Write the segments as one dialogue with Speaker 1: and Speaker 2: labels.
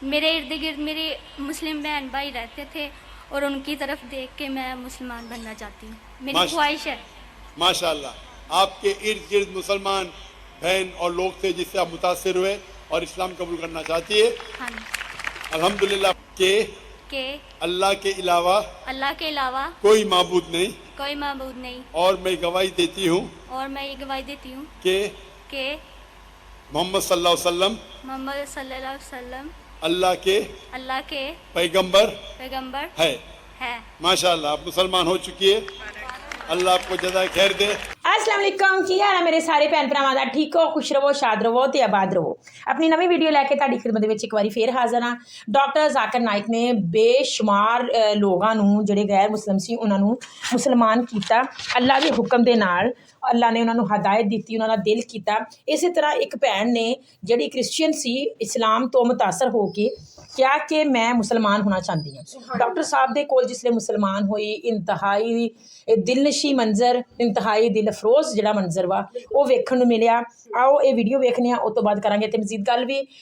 Speaker 1: میرے ارد گرد میرے مسلم بہن بھائی رہتے تھے اور ان کی طرف دیکھ کے میں مسلمان بننا چاہتی ہوں، میری خواہش ہے۔
Speaker 2: ماشاء اللہ، آپ کے ارد گرد مسلمان بہن اور لوگ تھے جس سے آپ متاثر ہوئے اور اسلام قبول کرنا چاہتی ہے۔
Speaker 1: ہاں جی،
Speaker 2: الحمدللہ
Speaker 1: کہ
Speaker 2: اللہ کے علاوہ
Speaker 1: اللہ کے علاوہ
Speaker 2: کوئی معبود نہیں،
Speaker 1: کوئی معبود نہیں،
Speaker 2: اور میں گواہی دیتی ہوں
Speaker 1: اور میں یہ گواہی دیتی ہوں کہ
Speaker 2: محمد صلی اللہ علیہ وسلم
Speaker 1: محمد صلی اللہ علیہ وسلم
Speaker 2: اللہ کے
Speaker 1: پیغمبر
Speaker 2: ہے۔ ماشاءاللہ، آپ مسلمان ہو چکی ہے، اللہ آپ کو جزائے خیر دے۔
Speaker 3: السلام علیکم، کی حال ہے میرے سارے ਭੈਣ ਭਰਾਵਾਂ ਦਾ? ਠੀਕ ਹੋ, ਖੁਸ਼ ਰਹੋ, ਸ਼ਾਦ ਰਹੋ ਤੇ ਆਬਾਦ ਰਹੋ। ਆਪਣੀ ਨਵੀਂ ਵੀਡੀਓ ਲੈ ਕੇ ਤੁਹਾਡੀ ਖਿਦਮਤ ਦੇ ਵਿੱਚ ਇੱਕ ਵਾਰੀ ਫੇਰ ਹਾਜ਼ਰ ਹਾਂ। ਡਾਕਟਰ ਜ਼ਾਕਿਰ ਨਾਇਕ ਨੇ ਬੇਸ਼ੁਮਾਰ ਲੋਕਾਂ ਨੂੰ ਜਿਹੜੇ ਗੈਰ ਮੁਸਲਿਮ ਸੀ ਉਹਨਾਂ ਨੂੰ ਮੁਸਲਮਾਨ ਕੀਤਾ ਅੱਲਾ ਦੇ ਹੁਕਮ ਦੇ ਨਾਲ। ਅੱਲਾ ਨੇ ਉਹਨਾਂ ਨੂੰ ਹਦਾਇਤ ਦਿੱਤੀ, ਉਹਨਾਂ ਦਾ ਦਿਲ ਕੀਤਾ। ਇਸੇ ਤਰ੍ਹਾਂ ਇੱਕ ਭੈਣ ਨੇ ਜਿਹੜੀ ਕ੍ਰਿਸਚੀਅਨ ਸੀ ਇਸਲਾਮ ਤੋਂ ਮੁਤਾਸਰ ਹੋ ਕੇ ਕਿਹਾ ਕਿ ਮੈਂ ਮੁਸਲਮਾਨ ਹੋਣਾ ਚਾਹੁੰਦੀ ਹਾਂ। ਡਾਕਟਰ ਸਾਹਿਬ ਦੇ ਕੋਲ ਜਿਸਲੇ ਮੁਸਲਮਾਨ ਹੋਈ, ਇੰਤਹਾਈ ਦਿਲਨਸ਼ੀ ਮੰਜ਼ਰ, ਇੰਤਹਾਈ ਦਿਲ ਅਫਰੋਜ਼ ਜਿਹੜਾ ਮੰਜ਼ਰ ਵਾ ਉਹ ਵੇਖਣ ਨੂੰ ਮਿਲਿਆ। ਆਓ ਇਹ ਵੀਡੀਓ ਵੇਖਦੇ ਹਾਂ, ਉਸ ਤੋਂ ਬਾਅਦ ਕਰਾਂਗੇ ਤੇ ਮਜ਼ੀਦ ਗੱਲ ਵੀ।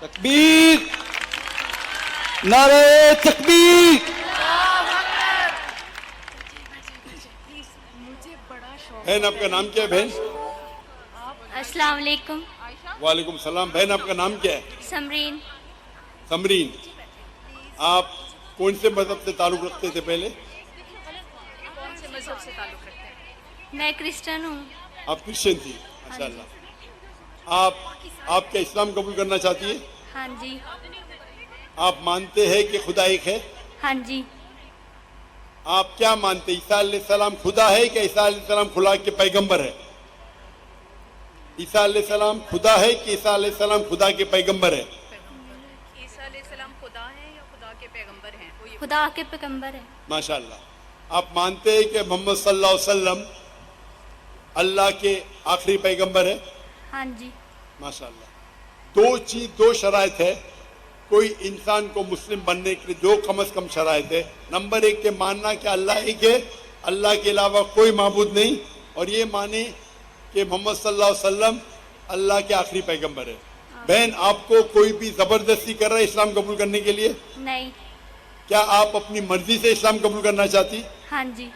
Speaker 2: تکبیر، نعرہ تکبیر۔ بہن آپ کا نام کیا ہے بہن؟
Speaker 1: السلام علیکم۔
Speaker 2: وعلیکم السلام۔ بہن آپ کا نام کیا ہے؟
Speaker 1: سمرین۔
Speaker 2: سمرین، آپ کون سے مذہب سے تعلق رکھتے تھے پہلے؟
Speaker 4: کون سے مذہب سے تعلق رکھتے ہیں؟
Speaker 1: میں کرسچن ہوں۔
Speaker 2: آپ کرسچن تھی، ماشاء اللہ۔ آپ کیا اسلام قبول کرنا چاہتی ہے؟
Speaker 1: ہاں جی،
Speaker 2: آپ مانتے ہیں کہ خدا ایک ہے؟
Speaker 1: ہاں جی۔
Speaker 2: آپ کیا مانتے ہیں، عیسیٰ علیہ السلام خدا ہے کہ عیسیٰ علیہ السلام خدا کے پیغمبر ہے؟ عیسیٰ علیہ السلام خدا ہے کہ عیسیٰ علیہ السلام خدا کے پیغمبر ہے؟
Speaker 4: عیسیٰ علیہ السلام خدا ہیں یا خدا کے پیغمبر ہیں؟
Speaker 1: خدا کے پیغمبر ہے۔
Speaker 2: ماشاء اللہ۔ آپ مانتے ہیں کہ محمد صلی اللہ علیہ وسلم اللہ کے آخری پیغمبر ہے؟
Speaker 1: ہاں جی۔
Speaker 2: ماشاء اللہ۔ دو شرائط ہے کوئی انسان کو مسلم بننے کے لیے، جو کم از کم شرائط ہے۔ نمبر 1 کہ ماننا کہ اللہ ایک ہے، اللہ کے علاوہ کوئی معبود نہیں، اور یہ مانے کہ محمد صلی اللہ علیہ وسلم اللہ کے آخری پیغمبر ہے۔ بہن، آپ کو کوئی بھی زبردستی کر رہا ہے اسلام قبول کرنے کے لیے؟
Speaker 1: نہیں۔
Speaker 2: کیا آپ اپنی مرضی سے اسلام قبول کرنا چاہتی؟
Speaker 1: ہاں جی،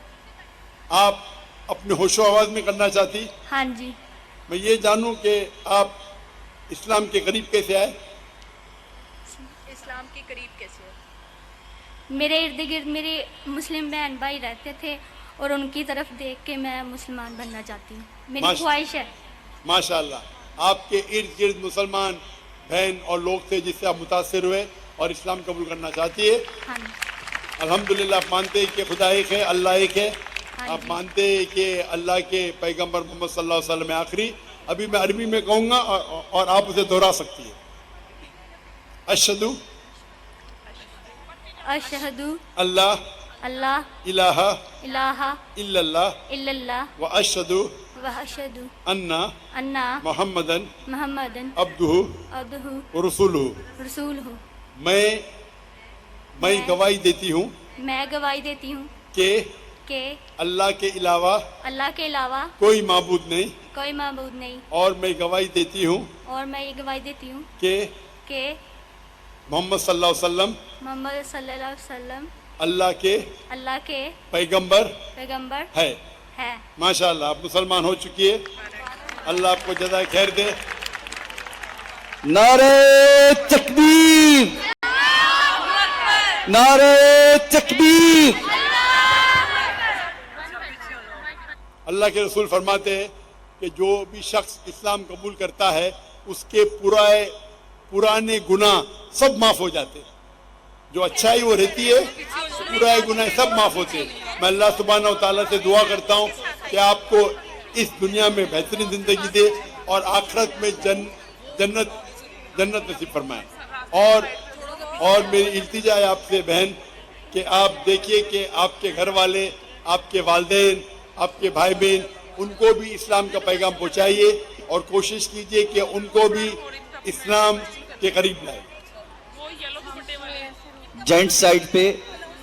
Speaker 2: آپ اپنے ہوش و آواز میں کرنا چاہتی؟
Speaker 1: ہاں جی۔
Speaker 2: میں یہ جانوں کہ آپ اسلام کے قریب کیسے آئے؟
Speaker 4: اسلام کے قریب کیسے ہے؟
Speaker 1: میرے ارد گرد میرے مسلم بہن بھائی رہتے تھے اور ان کی طرف دیکھ کے میں مسلمان بننا چاہتی ہوں، میری خواہش ہے۔
Speaker 2: ماشاء اللہ، آپ کے ارد گرد مسلمان بہن اور لوگ تھے جس سے آپ متاثر ہوئے اور اسلام قبول کرنا چاہتی ہے۔
Speaker 1: ہاں جی،
Speaker 2: الحمدللہ، آپ مانتے ہیں کہ خدا ایک ہے، اللہ ایک ہے۔ آپ مانتے ہیں کہ اللہ کے پیغمبر محمد صلی اللہ علیہ وسلم آخری۔ ابھی میں عربی میں کہوں گا اور آپ اسے دہرا سکتی ہیں۔ اشہدو
Speaker 1: اشہدو
Speaker 2: اللہ
Speaker 1: اللہ
Speaker 2: الہ
Speaker 1: الہ
Speaker 2: الا اللہ
Speaker 1: الا اللہ
Speaker 2: واشہدو
Speaker 1: واشہدو
Speaker 2: انا
Speaker 1: انا
Speaker 2: محمدن
Speaker 1: محمدن
Speaker 2: عبدہ
Speaker 1: عبدہ
Speaker 2: ورسولہ۔
Speaker 1: رسولہ۔
Speaker 2: میں گواہی دیتی ہوں
Speaker 1: میں گواہی دیتی ہوں
Speaker 2: کہ اللہ کے علاوہ کوئی معبود نہیں،
Speaker 1: کوئی معبود نہیں،
Speaker 2: اور میں گواہی دیتی ہوں
Speaker 1: اور میں یہ گواہی دیتی ہوں
Speaker 2: کہ
Speaker 1: محمد
Speaker 2: صلی اللہ علیہ وسلم اللہ کے پیغمبر ہے۔ ماشاء اللہ، آپ مسلمان ہو چکی ہے، اللہ آپ کو جزائے خیر دے۔ نعرہ تکبیر، نعرہ تکبیر۔ اللہ کے رسول فرماتے ہیں کہ جو بھی شخص اسلام قبول کرتا ہے اس کے پرانے گناہ سب معاف ہو جاتے ہیں۔ جو اچھائی وہ رہتی ہے، پرانے گناہ سب معاف ہوتے ہیں۔ میں اللہ سبحانہ و تعالیٰ سے دعا کرتا ہوں کہ آپ کو اس دنیا میں بہترین زندگی دے اور آخرت میں جنت نصیب فرمائے۔ اور میری التجا ہے آپ سے بہن کہ آپ دیکھیے کہ آپ کے گھر والے، آپ کے والدین، آپ کے بھائی بہن، ان کو بھی اسلام کا پیغام پہنچائیے اور کوشش کیجیے کہ ان کو بھی اسلام کے قریب لائے۔
Speaker 5: جوائنٹ سائڈ پہ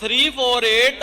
Speaker 6: 348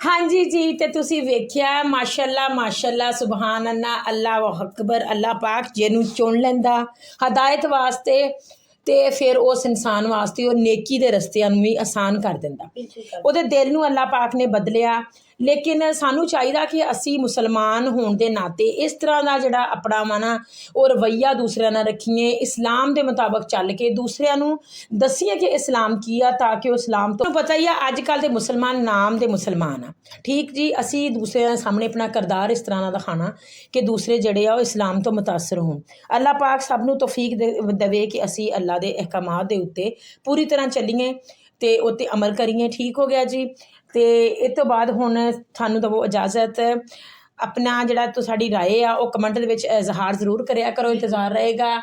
Speaker 3: ਹਾਂਜੀ ਜੀ, ਤੇ ਤੁਸੀਂ ਵੇਖਿਆ ਮਾਸ਼ਾਅੱਲਾ ਸੁਭਾਨ ਅੱਲਾ, ਅੱਲਾਹੁ ਅਕਬਰ। ਅੱਲਾ ਪਾਕ ਜਿਹਨੂੰ ਚੁਣ ਲੈਂਦਾ ਹਦਾਇਤ ਵਾਸਤੇ ਤੇ ਫਿਰ ਉਸ ਇਨਸਾਨ ਵਾਸਤੇ ਉਹ ਨੇਕੀ ਦੇ ਰਸਤਿਆਂ ਨੂੰ ਵੀ ਆਸਾਨ ਕਰ ਦਿੰਦਾ। ਉਹਦੇ ਦਿਲ ਨੂੰ ਅੱਲਾਹ ਪਾਕ ਨੇ ਬਦਲਿਆ। ਲੇਕਿਨ ਸਾਨੂੰ ਚਾਹੀਦਾ ਕਿ ਅਸੀਂ ਮੁਸਲਮਾਨ ਹੋਣ ਦੇ ਨਾਤੇ ਇਸ ਤਰ੍ਹਾਂ ਦਾ ਜਿਹੜਾ ਆਪਣਾ ਵਾ ਨਾ ਉਹ ਰਵੱਈਆ ਦੂਸਰਿਆਂ ਨਾਲ ਰੱਖੀਏ, ਇਸਲਾਮ ਦੇ ਮੁਤਾਬਕ ਚੱਲ ਕੇ ਦੂਸਰਿਆਂ ਨੂੰ ਦੱਸੀਏ ਕਿ ਇਸਲਾਮ ਕੀ ਆ, ਤਾਂ ਕਿ ਉਹ ਇਸਲਾਮ ਤੋਂ ਪਤਾ ਹੀ ਆ ਅੱਜ ਕੱਲ੍ਹ ਦੇ ਮੁਸਲਮਾਨ ਨਾਮ ਦੇ ਮੁਸਲਮਾਨ ਆ। ਠੀਕ ਜੀ, ਅਸੀਂ ਦੂਸਰਿਆਂ ਦੇ ਸਾਹਮਣੇ ਆਪਣਾ ਕਿਰਦਾਰ ਇਸ ਤਰ੍ਹਾਂ ਦਾ ਦਿਖਾਉਣਾ ਕਿ ਦੂਸਰੇ ਜਿਹੜੇ ਆ ਉਹ ਇਸਲਾਮ ਤੋਂ ਮੁਤਾਸਰ ਹੋਣ। ਅੱਲਾਹ ਪਾਕ ਸਭ ਨੂੰ ਤੌਫੀਕ ਦੇਵੇ ਕਿ ਅਸੀਂ ਅੱਲਾਹ ਦੇ ਅਹਿਕਾਮਾਤ ਦੇ ਉੱਤੇ ਪੂਰੀ ਤਰ੍ਹਾਂ ਚੱਲੀਏ ਤੇ ਉਹ 'ਤੇ ਅਮਲ ਕਰੀਏ। ਠੀਕ ਹੋ ਗਿਆ ਜੀ। ਤੇ ਇਸ ਤੋਂ ਬਾਅਦ ਹੁਣ ਤੁਹਾਨੂੰ ਦਵੋ ਇਜਾਜ਼ਤ। ਆਪਣਾ ਜਿਹੜਾ ਤੁਹਾਡੀ ਰਾਏ ਆ ਉਹ ਕਮੈਂਟ ਦੇ ਵਿੱਚ ਇਜ਼ਹਾਰ ਜ਼ਰੂਰ ਕਰਿਆ ਕਰੋ, ਇੰਤਜ਼ਾਰ ਰਹੇਗਾ।